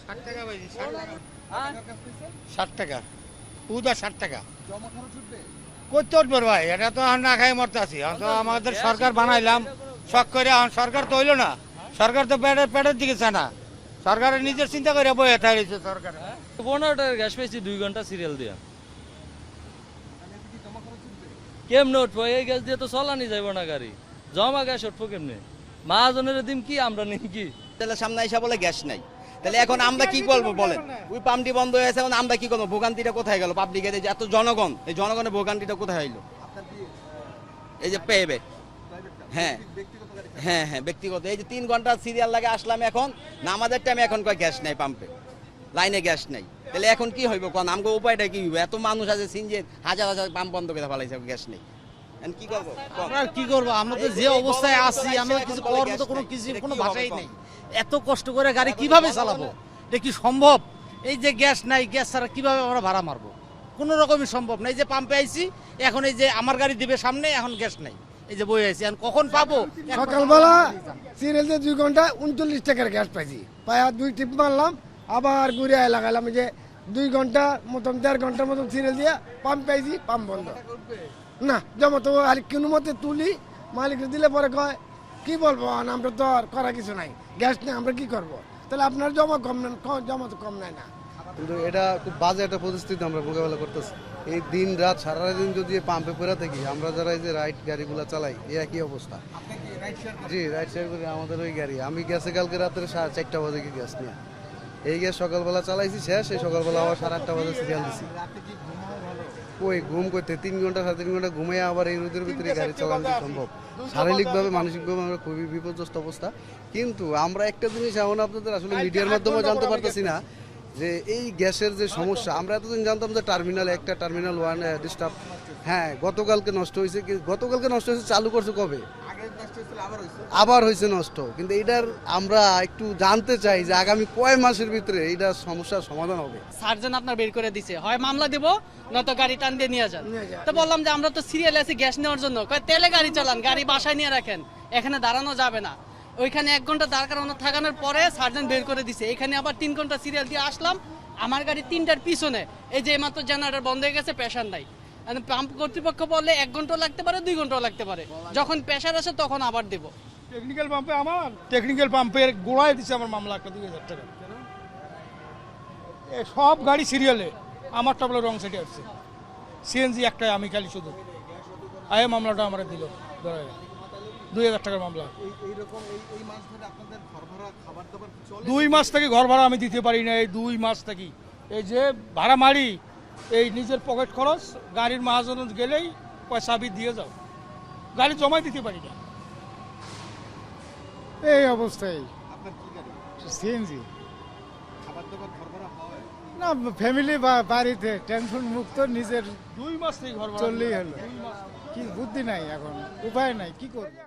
60 টাকা ভাইজি, 60 টাকা পুদা 60 টাকা করতে উঠবো ভাই, এটা তো না খাই মরতে আছি। তো আমাদের সরকার বানাইলাম শখ করে, সরকার তো হইলো না, সরকার তো পেটের দিকে চায় না, সরকারের নিজের চিন্তা করে বয়ে থাকছে সরকার। 15 টাকার গ্যাস পেয়েছি 2 ঘন্টা সিরিয়াল দিয়ে। কেমনে উঠবো? এই গ্যাস দিয়ে তো চলানি যাইব না গাড়ি, জমা গ্যাস উঠবো কেমনে? মহাজনের দিন কি আমরা নিন কি? তাহলে সামনে এসে বলে গ্যাস নাই, তাহলে এখন আমরা কি করবো বলেন? ওই পাম্পটি বন্ধ হয়েছে, এখন আমরা কি করবো? ভোগান্তিটা কোথায় গেল? পাবলিকের এত জনগণ, এই জনগণের ভোগান্তিটা কোথায় হইলো? এই যে পেবে, হ্যাঁ হ্যাঁ হ্যাঁ ব্যক্তিগত, এই যে 3 ঘন্টা সিরিয়াল লাগে আসলাম এখন, না আমাদের টাইমে এখন কয় গ্যাস নাই, পাম্পে লাইনে গ্যাস নাই, তাহলে এখন কি হইব কোন? আমাকে উপায়টা কি হইব? এত মানুষ আছে সিনজে, হাজার হাজার পাম্প বন্ধ করে ফেলাইছে, গ্যাস নেই, কি করবো? আমরা কি করবো? আমরা তো যে অবস্থায় আছি, আমরা কিছু করার মতো কোনো ভাষাই নেই। এত কষ্ট করে গাড়ি কিভাবে চালাবো? এটা কি সম্ভব? এই যে গ্যাস নাই, গ্যাস ছাড়া কিভাবে আমরা ভাড়া মারবো? কোনো রকমই সম্ভব না। এই যে পাম্পে আইছি, এখন এই যে আমার গাড়ি দিবে সামনে, এখন গ্যাস নাই, এই যে বই আইছি, এখন কখন পাবো? সকালবেলা সিরিয়ালতে 2 ঘন্টা 39 টাকার গ্যাস পাইছি, পায়া 2 টিপ মারলাম, আবার ঘুরে লাগাইলাম, যে 2 ঘন্টা মতন 1.5 ঘন্টার মতন সিরিয়াল দিয়ে পাম্প পাইছি, পাম্প বন্ধ না। যেমন তো আর কোনো মতে তুলি, মালিককে দিলে পরে কয় কি বলবো, আমরা তো আর করা কিছু নাই, গ্যাস নেই, আমরা কি করব? তাহলে আপনার জমা কম নেন, জমা তো কম নেয় না। কিন্তু এটা খুব বাজে একটা পরিস্থিতি আমরা মোকাবেলা করতেছি। এই দিন রাত সারাদিন যদি পাম্পে পড়ে থাকি, আমরা যারা এই যে রাইড গাড়িগুলো চালাই, এই একই অবস্থা। জি, রাইড শেয়ার করি, আমাদের ওই গাড়ি। আমি গেছে কালকে রাত্রে 4:30 বাজে গ্যাস নিয়ে, এই গ্যাস সকালবেলা চালাইছি শেষ, এই সকালবেলা আবার 8:30 বাজে সিরিয়াল দিছি। ওই ঘুম করতে 3 ঘন্টা 3.5 ঘন্টা ঘুমিয়ে আবার এই রোদের ভিতরে গাড়ি চালানো সম্ভব? শারীরিকভাবে মানসিকভাবে আমরা খুবই বিপর্যস্ত অবস্থা। কিন্তু আমরা একটা জিনিস এখন আপনাদের আসলে মিডিয়ার মাধ্যমে জানতে পারতেছি না, যে এই গ্যাসের যে সমস্যা, আমরা এতদিন জানতাম যে টার্মিনাল 1টা, টার্মিনাল 1 ডিস্টার্ব। হ্যাঁ, গতকালকে নষ্ট হয়েছে, চালু করছে কবে? আবার হয়েছে নষ্ট। কিন্তু এটার আমরা একটু জানতে চাই যে আগামী কয় মাসের ভিতরে এইটার সমস্যার সমাধান হবে। সার্জন আপনার বের করে দিছে, হয় মামলা দেব, নয়তো গাড়ি টান দিয়ে নিয়ে যান। তো বললাম যে আমরা তো সিরিয়ালে আছি গ্যাস নেওয়ার জন্য, কয় তেলে গাড়ি চালান, গাড়ি বাসায় নিয়ে রাখেন, এখানে দাঁড়ানো যাবে না। ওইখানে 1 ঘন্টা দাঁড় করানো থাকানোর পরে সার্জন বের করে দিছে, এখানে আবার 3 ঘন্টা সিরিয়াল দিয়ে আসলাম, আমার গাড়ি 3টার পিছনে, এই যে এইমাত্র জেনারেটর বন্ধ হয়ে গেছে, প্রেশার নাই। পাম্প কর্তৃপক্ষ বললে 1 ঘন্টা লাগতে পারে, 2 ঘন্টাও লাগতে পারে, যখন প্রেশার আসে তখন আবার দেবো। টেকনিক্যাল পাম্পে, আমার টেকনিক্যাল পাম্পের গোড়ায় দিচ্ছে আমার মামলা একটা 2000 টাকা। সব গাড়ি সিরিয়ালে, আমারটা বলে রং সাইডে আসছে, সিএনজি একটাই আমি খালি শুধু, আয় মামলাটা আমার দিল 2000 টাকার মামলা। 2 মাস থেকে ঘর ভাড়া আমি দিতে পারি না, এই 2 মাস থেকে এই যে ভাড়া মারি, এই নিজের পকেট খরচ, গাড়ির মহাজন গেলেই পয়সা দিয়ে যাও, গাড়ি জমাই দিতে পারি না, এই অবস্থায়। সিএনজি না, ফ্যামিলি বাড়িতে টেনশন মুক্ত, নিজের 2 মাস থেকে ঘর চললেই হলো, কি বুদ্ধি নাই, এখন উপায় নাই, কি করবো।